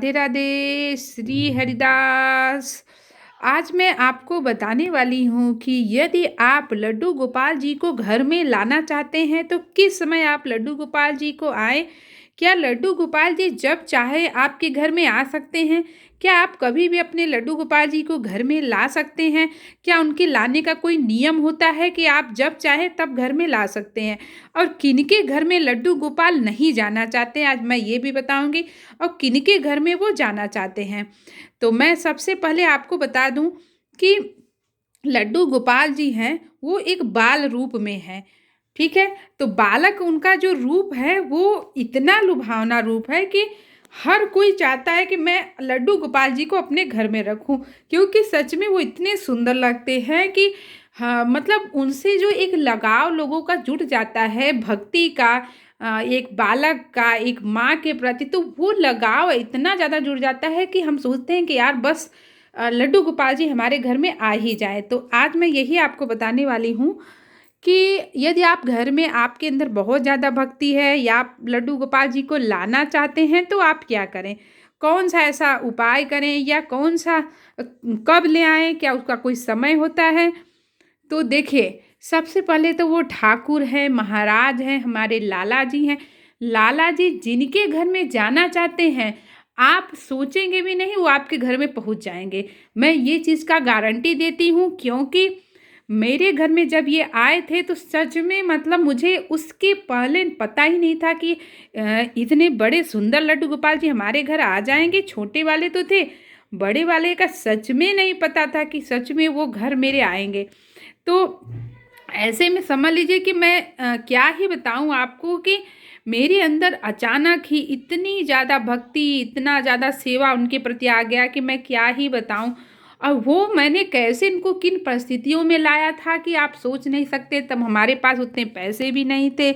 राधे राधे श्री हरिदास। आज मैं आपको बताने वाली हूँ कि यदि आप लड्डू गोपाल जी को घर में लाना चाहते हैं तो किस समय आप लड्डू गोपाल जी को आए। क्या लड्डू गोपाल जी जब चाहे आपके घर में आ सकते हैं? क्या आप कभी भी अपने लड्डू गोपाल जी को घर में ला सकते हैं? क्या उनके लाने का कोई नियम होता है कि आप जब चाहे तब घर में ला सकते हैं? और किनके घर में लड्डू गोपाल नहीं जाना चाहते, आज मैं ये भी बताऊंगी। और किनके घर में वो जाना चाहते हैं। तो मैं सबसे पहले आपको बता दूं कि लड्डू गोपाल जी हैं वो एक बाल रूप में है। ठीक है, तो बालक उनका जो रूप है वो इतना लुभावना रूप है कि हर कोई चाहता है कि मैं लड्डू गोपाल जी को अपने घर में रखूं, क्योंकि सच में वो इतने सुंदर लगते हैं कि हाँ, मतलब उनसे जो एक लगाव लोगों का जुट जाता है भक्ति का, एक बालक का एक माँ के प्रति, तो वो लगाव इतना ज़्यादा जुड़ जाता है कि हम सोचते हैं कि यार बस लड्डू गोपाल जी हमारे घर में आ ही जाए। तो आज मैं यही आपको बताने वाली हूँ कि यदि आप घर में आपके अंदर बहुत ज़्यादा भक्ति है या आप लड्डू गोपाल जी को लाना चाहते हैं तो आप क्या करें, कौन सा ऐसा उपाय करें या कौन सा कब ले आएं, क्या उसका कोई समय होता है। तो देखिए, सबसे पहले तो वो ठाकुर हैं, महाराज हैं, हमारे लाला जी हैं। लाला जी जिनके घर में जाना चाहते हैं, आप सोचेंगे भी नहीं वो आपके घर में पहुंच जाएंगे। मैं ये चीज़ का गारंटी देती हूँ, क्योंकि मेरे घर में जब ये आए थे तो सच में मतलब मुझे उसके पहले पता ही नहीं था कि इतने बड़े सुंदर लड्डू गोपाल जी हमारे घर आ जाएंगे। छोटे वाले तो थे, बड़े वाले का सच में नहीं पता था कि सच में वो घर मेरे आएंगे। तो ऐसे में समझ लीजिए कि मैं क्या ही बताऊं आपको कि मेरे अंदर अचानक ही इतनी ज़्यादा भक्ति, इतना ज़्यादा सेवा उनके प्रति आ गया कि मैं क्या ही बताऊं। और वो मैंने कैसे इनको किन परिस्थितियों में लाया था कि आप सोच नहीं सकते। तब हमारे पास उतने पैसे भी नहीं थे,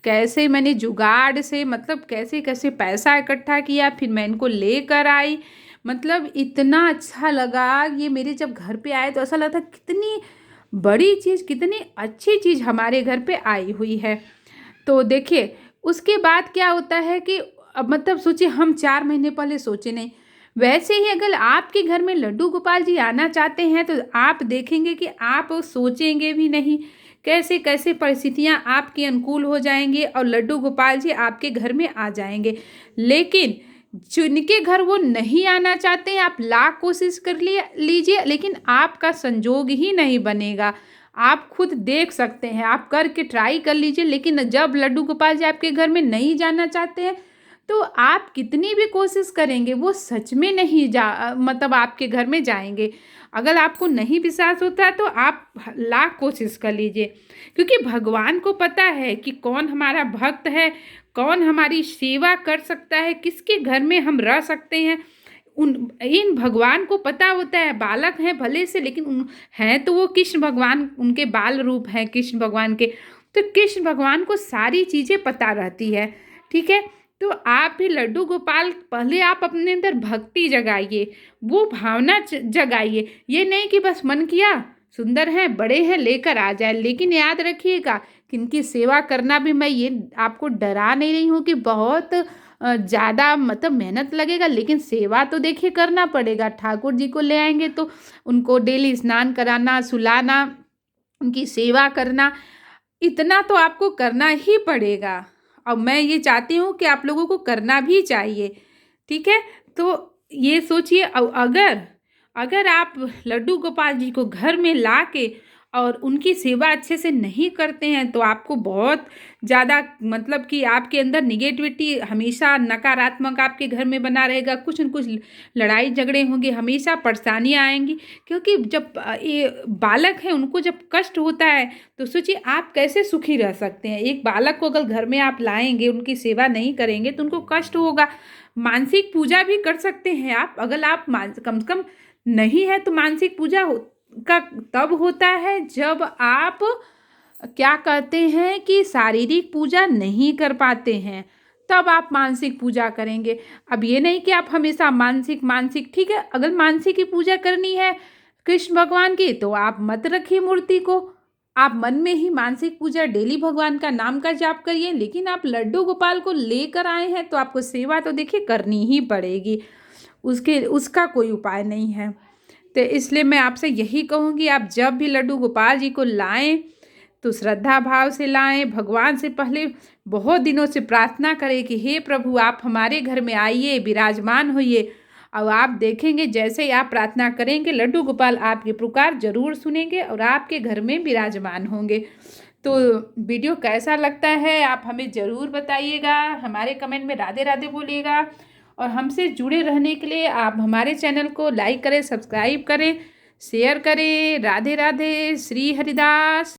कैसे मैंने जुगाड़ से मतलब कैसे कैसे पैसा इकट्ठा किया, फिर मैं इनको लेकर आई। मतलब इतना अच्छा लगा ये मेरे जब घर पे आए तो ऐसा लगा था कितनी बड़ी चीज़, कितनी अच्छी चीज़ हमारे घर पे आई हुई है। तो देखिए, उसके बाद क्या होता है कि अब मतलब सोचिए, हम 4 महीने पहले सोचे नहीं। वैसे ही अगर आपके घर में लड्डू गोपाल जी आना चाहते हैं तो आप देखेंगे कि आप सोचेंगे भी नहीं कैसे कैसे परिस्थितियां आपके अनुकूल हो जाएंगी और लड्डू गोपाल जी आपके घर में आ जाएंगे। लेकिन जिनके घर वो नहीं आना चाहते हैं, आप लाख कोशिश कर लीजिए लेकिन आपका संजोग ही नहीं बनेगा। आप खुद देख सकते हैं, आप करके ट्राई कर लीजिए। लेकिन जब लड्डू गोपाल जी आपके घर में नहीं जाना चाहते हैं तो आप कितनी भी कोशिश करेंगे वो सच में नहीं मतलब आपके घर में जाएंगे। अगर आपको नहीं विश्वास होता है तो आप लाख कोशिश कर लीजिए, क्योंकि भगवान को पता है कि कौन हमारा भक्त है, कौन हमारी सेवा कर सकता है, किसके घर में हम रह सकते हैं। उन इन भगवान को पता होता है। बालक हैं भले से, लेकिन हैं तो वो कृष्ण भगवान, उनके बाल रूप हैं कृष्ण भगवान के। तो कृष्ण भगवान को सारी चीज़ें पता रहती है। ठीक है, तो आप भी लड्डू गोपाल, पहले आप अपने अंदर भक्ति जगाइए, वो भावना जगाइए। ये नहीं कि बस मन किया सुंदर हैं बड़े हैं लेकर आ जाए। लेकिन याद रखिएगा कि इनकी सेवा करना भी, मैं ये आपको डरा नहीं रही हूँ कि बहुत ज़्यादा मतलब मेहनत लगेगा, लेकिन सेवा तो देखिए करना पड़ेगा। ठाकुर जी को ले आएंगे तो उनको डेली स्नान कराना, सुलाना, उनकी सेवा करना, इतना तो आपको करना ही पड़ेगा। और मैं ये चाहती हूँ कि आप लोगों को करना भी चाहिए। ठीक है, तो ये सोचिए, अगर अगर आप लड्डू गोपाल जी को घर में ला के और उनकी सेवा अच्छे से नहीं करते हैं तो आपको बहुत ज़्यादा मतलब कि आपके अंदर निगेटिविटी हमेशा, नकारात्मक आपके घर में बना रहेगा। कुछ न कुछ लड़ाई झगड़े होंगे, हमेशा परेशानियां आएंगी। क्योंकि जब ये बालक हैं उनको जब कष्ट होता है तो सोचिए आप कैसे सुखी रह सकते हैं। एक बालक को अगर घर में आप लाएंगे, उनकी सेवा नहीं करेंगे तो उनको कष्ट होगा। मानसिक पूजा भी कर सकते हैं आप, अगर आप कम से कम नहीं है तो मानसिक पूजा का तब होता है जब आप क्या कहते हैं कि शारीरिक पूजा नहीं कर पाते हैं, तब आप मानसिक पूजा करेंगे। अब ये नहीं कि आप हमेशा मानसिक मानसिक, ठीक है, अगर मानसिक की पूजा करनी है कृष्ण भगवान की तो आप मत रखिए मूर्ति को, आप मन में ही मानसिक पूजा डेली भगवान का नाम का जाप करिए। लेकिन आप लड्डू गोपाल को लेकर आए हैं तो आपको सेवा तो देखिए करनी ही पड़ेगी। उसका कोई उपाय नहीं है। तो इसलिए मैं आपसे यही कहूँगी, आप जब भी लड्डू गोपाल जी को लाएं तो श्रद्धा भाव से लाएं। भगवान से पहले बहुत दिनों से प्रार्थना करें कि हे प्रभु, आप हमारे घर में आइए, विराजमान होइए। और आप देखेंगे जैसे ही आप प्रार्थना करेंगे, लड्डू गोपाल आपकी पुकार जरूर सुनेंगे और आपके घर में विराजमान होंगे। तो वीडियो कैसा लगता है आप हमें ज़रूर बताइएगा, हमारे कमेंट में राधे राधे बोलिएगा। और हमसे जुड़े रहने के लिए आप हमारे चैनल को लाइक करें, सब्सक्राइब करें, शेयर करें। राधे राधे। श्री हरिदास।